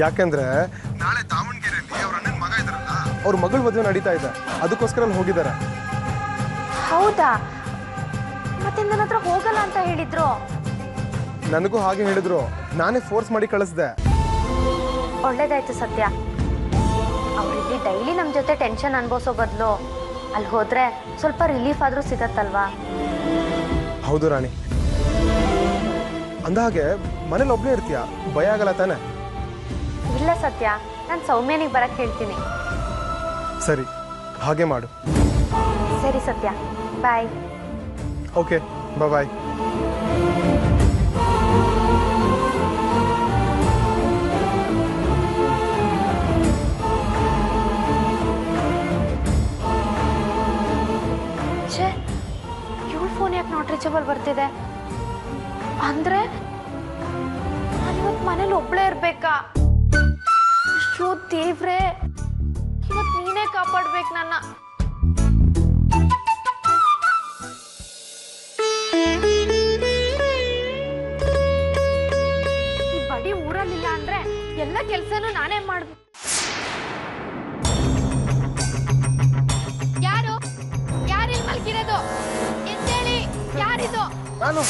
ಯಾಕೆಂದ್ರೆ ನಾಳೆ ದಾವಣಗೆರೆಯಲ್ಲಿ ಅವ್ರ ಅಣ್ಣನ ಮಗ ಇದಾರಲ್ಲ, ಅವ್ರ ಮಗಳ ಮದುವೆ ನಡೀತಾ ಇದೆ, ಅದಕ್ಕೋಸ್ಕರ ಅಲ್ಲಿ ಹೋಗಿದ್ದಾರೆ. ಹೌದಾ? ಮತ್ತೆ ನನ್ನ ಹತ್ರ ಹೋಗಲ್ಲ ಅಂತ ಹೇಳಿದ್ರು. ನನಗೂ ಹಾಗೆ ಹೇಳಿದ್ರು, ನಾನೇ ಫೋರ್ಸ್ ಮಾಡಿ ಕಳಿಸ್ದೆ. ಒಳ್ಳೇದಾಯ್ತು ಸತ್ಯ. ಅವರಿಗೆ ಡೈಲಿ ನಮ್ಮ ಜೊತೆ ಟೆನ್ಷನ್ ಅನ್ಭವಿಸೋ ಬದಲು ಅಲ್ಲಿ ಹೋದ್ರೆ ಸ್ವಲ್ಪ ರಿಲೀಫ್ ಆದ್ರೂ ಸಿಗತ್ತಲ್ವಾ? ಹೌದು ರಾಣಿ. ಅಂದಹಾಗೆ ಮನೇಲಿ ಒಬ್ಬನೇ ಇರ್ತೀಯ, ಭಯ ಆಗಲ್ಲ ತಾನೆ? ಇಲ್ಲ ಸತ್ಯ, ನಾನು ಸೌಮ್ಯನಿಗೆ ಬರಕ್ಕೆ ಹೇಳ್ತೀನಿ. ಸರಿ, ಹಾಗೆ ಮಾಡು. ಸರಿ ಸತ್ಯ, ಬಾಯ್. ಓಕೆ, ಬಾಯ್. ಇವಳ ಫೋನ್ ಯಾಕೆ ನಾಟ್ ರೀಚಬಲ್ ಬರ್ತಿದೆ? ಅಂದ್ರೆ ನಾನಿವತ್ತು ಮನೇಲಿ ಒಬ್ಳೇ ಇರ್ಬೇಕಾ? ಅಯ್ಯೋ ದೇವ್ರೆ, ಇವತ್ತು ನೀನೇ ಕಾಪಾಡ್ಬೇಕು ನನ್ನ. ಈ ಬಡಿ ಊರಲ್ಲಿಲ್ಲ ಅಂದ್ರೆ ಎಲ್ಲ ಕೆಲ್ಸನೂ ನಾನೇ ಮಾಡ್ಬೇಕು. ಯಾರು ಯಾರಿಲ್ ಮಲ್ಕಿರೋದು ಎದ್ದೇಳಿ? ಯಾರಿದು? ನಾನು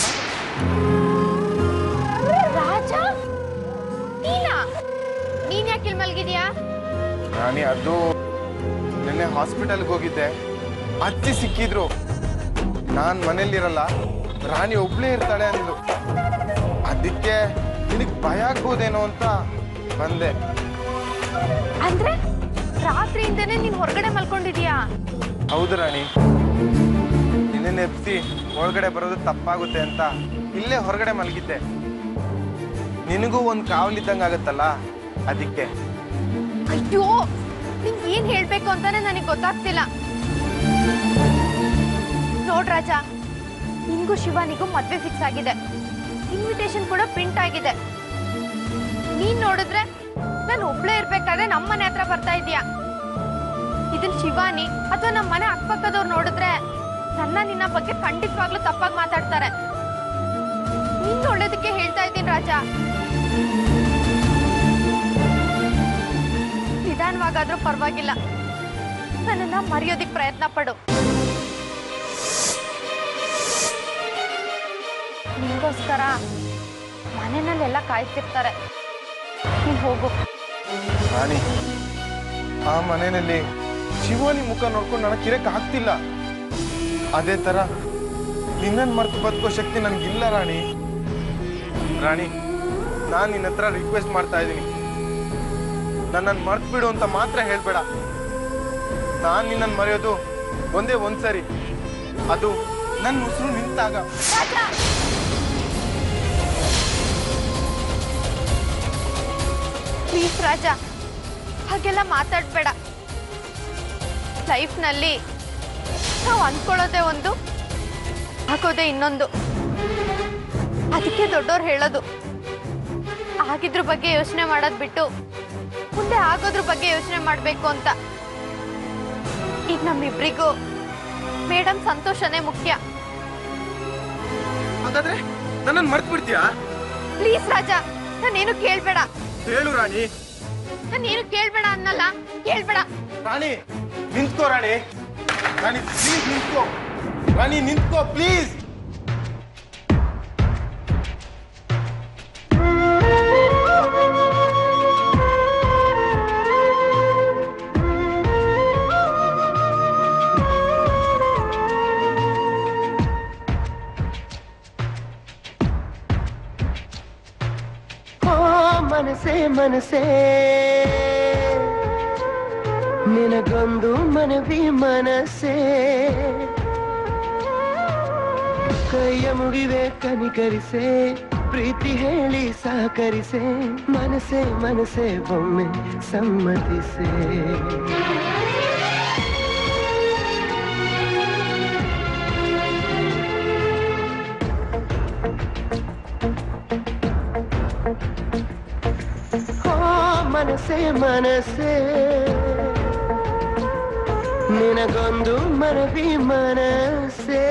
ರಾಜ, ನೀನಾ? ನೀನ್ ಯಾಕೆ ಇಲ್ಲಿ ಮಲ್ಗಿದ್ಯಾ? ರಾಣಿ, ಅದು ನಿನ್ನೆ ಹಾಸ್ಪಿಟಲ್ಗೆ ಹೋಗಿದ್ದೆ, ಅಜ್ಜಿ ಸಿಕ್ಕಿದ್ರು. ನಾನ್ ಮನೇಲಿರಲ್ಲ, ರಾಣಿ ಒಬ್ಳೇ ಇರ್ತಾಳೆ ಅಂದ್ಲು. ಅದಕ್ಕೆ ನಿನಗ್ ಭಯ ಆಗ್ಬೋದೇನೋ ಅಂತ ಬಂದೆ. ಅಂದ್ರೆ ರಾತ್ರಿಯಿಂದನೇ ನೀನ್ ಹೊರಗಡೆ ಮಲ್ಕೊಂಡಿದ್ಯಾ? ಹೌದು ರಾಣಿ, ನಿನ್ನೆ ನೆಪ್ಸಿ ಒಳಗಡೆ ಬರೋದು ತಪ್ಪಾಗುತ್ತೆ ಅಂತ ಇಲ್ಲೇ ಹೊರಗಡೆ ಮಲಗಿದ್ದೆ. ನಿನಗೂ ಒಂದು ಕಾವಲಿದ್ದಂಗೆ ಆಗುತ್ತಲ್ಲ, ಅದಕ್ಕೆ. ಅಯ್ಯೋ, ನಿಂಗೆ ಏನ್ ಹೇಳ್ಬೇಕು ಅಂತಾನೆ ನನಗೆ ಗೊತ್ತಾಗ್ತಿಲ್ಲ. ನೋಡ್ ರಾಜ, ನಿನ್ಗೂ ಶಿವಾನಿಗೂ ಮದ್ವೆ ಫಿಕ್ಸ್ ಆಗಿದೆ. ಇನ್ವಿಟೇಷನ್ ಕೂಡ ಪ್ರಿಂಟ್ ಆಗಿದೆ. ನೀನ್ ನೋಡಿದ್ರೆ ನಾನು ಒಬ್ಳೇ ಇರ್ಬೇಕಾದ್ರೆ ನಮ್ಮನೆ ಹತ್ರ ಬರ್ತಾ ಇದೀಯಾ. ಇದನ್ ಶಿವಾನಿ ಅಥವಾ ನಮ್ಮ ಮನೆ ಅಕ್ಕಪಕ್ಕದವ್ರು ನೋಡಿದ್ರೆ ನಿನ್ನ ಬಗ್ಗೆ ಖಂಡಿತವಾಗ್ಲೂ ತಪ್ಪಾಗಿ ಮಾತಾಡ್ತಾರೆ. ನಿನ್ ಒಳ್ಳೇದಕ್ಕೆ ಹೇಳ್ತಾ ಇದ್ದೀನಿ ರಾಜ. ನಿಧಾನವಾಗಾದ್ರೂ ಪರವಾಗಿಲ್ಲ, ನನ್ನನ್ನ ಮರೆಯೋದಿಕ್ ಪ್ರಯತ್ನ ಪಡು. ನಿಂಗೋಸ್ಕರ ಮನೆಯಲ್ಲೆಲ್ಲ ಕಾಯ್ತಿರ್ತಾರೆ. ನೀನ್ ಹೋಗು. ರಾಣಿ, ಆ ಮನೆಯಲ್ಲಿ ಶಿವಾನಿ ಮುಖ ನೋಡ್ಕೊಂಡು ನನಗಿರಕ್ ಆಗ್ತಿಲ್ಲ. ಅದೇ ತರ ನಿನ್ನನ್ನು ಮರ್ತು ಬದುಕೋ ಶಕ್ತಿ ನನಗಿಲ್ಲ ರಾಣಿ. ರಾಣಿ, ನಾನು ನಿನ್ನ ಹತ್ರ ರಿಕ್ವೆಸ್ಟ್ ಮಾಡ್ತಾ ಇದ್ದೀನಿ, ನನ್ನನ್ನು ಮರ್ತು ಬಿಡು ಅಂತ ಮಾತ್ರ ಹೇಳ್ಬೇಡ. ನಾನು ನಿನ್ನನ್ನು ಮರೆಯೋದು ಒಂದೇ ಒಂದ್ಸರಿ, ಅದು ನನ್ನ ಉಸಿರು ನಿಂತಾಗ. ಪ್ಲೀಸ್ ರಾಜ, ಹಾಗೆಲ್ಲ ಮಾತಾಡ್ಬೇಡ. ಲೈಫ್ನಲ್ಲಿ ನಾವು ಅಂದ್ಕೊಳ್ಳೋದೇ ಒಂದು, ಆಗೋದೇ ಇನ್ನೊಂದು. ಅದಕ್ಕೆ ದೊಡ್ಡವ್ರು ಹೇಳೋದು, ಆಗಿದ್ರ ಬಗ್ಗೆ ಯೋಚನೆ ಮಾಡೋದ್ ಬಿಟ್ಟು ಮುಂದೆ ಆಗೋದ್ರ ಬಗ್ಗೆ ಯೋಚನೆ ಮಾಡ್ಬೇಕು ಅಂತ. ಈಗ ನಮ್ಮಿಬ್ರಿಗೂ ಮೇಡಮ್ ಸಂತೋಷನೇ ಮುಖ್ಯ. ಹಾಗಾದ್ರೆ ನನ್ನನ್ನು ಮರ್ತು ಬಿಡ್ತೀಯಾ? ಪ್ಲೀಸ್ ರಾಜ, ನಾನೇನು ಕೇಳ್ಬೇಡ. ಹೇಳು ರಾಣಿ. ನಾನೇನು ಕೇಳ್ಬೇಡ ಅನ್ನಲ್ಲ, ಕೇಳ್ಬೇಡ. ರಾಣಿ ನಿಂತ್ಕೋ. ರಾಣಿ, ರಾಣಿ ಪ್ಲೀಸ್ ನಿಂತ್ಕೋ. ರಾಣಿ ನಿಂತ್ಕೋ ಪ್ಲೀಸ್. ಮನಸೇ ಮನಸೇ ನಿನಗೊಂದು ಮನವಿ ಮನಸೇ, ಕೈಯ ಮುಗಿವೆ ಕನಿಕರಿಸೆ, ಪ್ರೀತಿ ಹೇಳಿ ಸಹಕರಿಸೆ, ಮನಸೇ ಮನಸೇ ಒಮ್ಮೆ ಸಮ್ಮತಿಸೆ. ಮನಸೇ ಮನಸೇ ನಿನಗೊಂದು ಮನವಿ ಮನಸೇ.